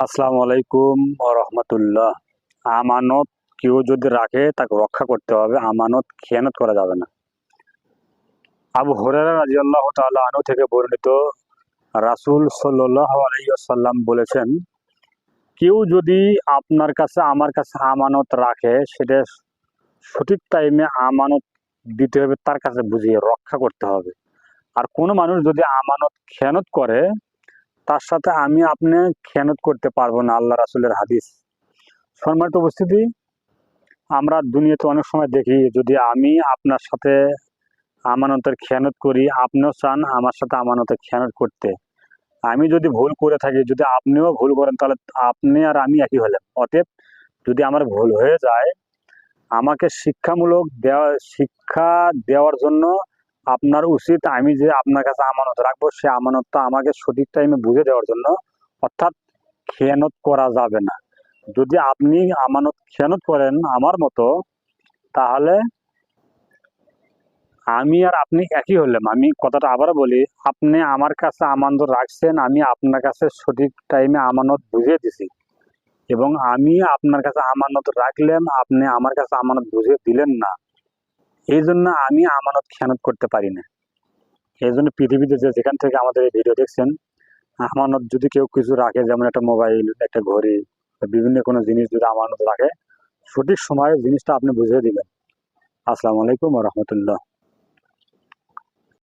আসসালামু আলাইকুম ওয়া রাহমাতুল্লাহ। আমানত কেউ যদি রাখে তাকে রক্ষা করতে হবে, আমানত খেয়ানত করা যাবে না। আবু হুরায়রা রাদিয়াল্লাহু তাআলা আনহু থেকে বর্ণিত, রাসূল সাল্লাল্লাহু আলাইহি ওয়াসাল্লাম বলেছেন, কেউ যদি আপনার কাছে আমার কাছে আমানত রাখে, সেটা সঠিক টাইমে আমানত দিতে হবে, তার কাছে বুঝিয়ে রক্ষা করতে হবে। আর কোনো মানুষ যদি আমানত খেয়ানত করে, তার সাথে আমি আপনি খেয়ানত করতে পারবো না। আল্লাহ রাসূলের হাদিস। সম্মানিত উপস্থিতি, আমরা দুনিয়াতে অনেক সময় দেখি, যদি আমি আপনার সাথে আমানতের খেয়ানত করি, আপনিও চান আমার সাথে আমানতের খেয়ানত করতে। আমি যদি ভুল করে থাকি, যদি আপনিও ভুল করেন, তাহলে আপনি আর আমি একই হলাম। অতএব যদি আমার ভুল হয়ে যায়, আমাকে শিক্ষা দেওয়ার জন্য আপনার উচিত, আমি যে আপনার কাছে আমানত রাখবো, সে আমানতটা আমাকে সঠিক টাইমে বুঝে দেওয়ার জন্য। অর্থাৎ খেয়ানত করা যাবে না। যদি আপনি আমানত খেয়ানত করেন আমার মতো, তাহলে আমি আর আপনি একই হলাম। আমি কথাটা আবারও বলি, আপনি আমার কাছে আমানত রাখছেন, আমি আপনার কাছে সঠিক টাইমে আমানত বুঝিয়ে দিছি, এবং আমি আপনার কাছে আমানত রাখলাম, আপনি আমার কাছে আমানত বুঝিয়ে দিলেন না। এই জন্য আমি আমানত খেয়ানত করতে পারি না। এই জন্য পৃথিবীতে যেখান থেকে আমাদের এই ভিডিও দেখছেন, আমানত যদি কেউ কিছু রাখে, যেমন একটা মোবাইল, একটা ঘড়ি, বিভিন্ন কোনো জিনিস যদি আমানত রাখে, সঠিক সময়ে জিনিসটা আপনি বুঝিয়ে দিবেন। আসসালামু আলাইকুম ওয়া রাহমাতুল্লাহ।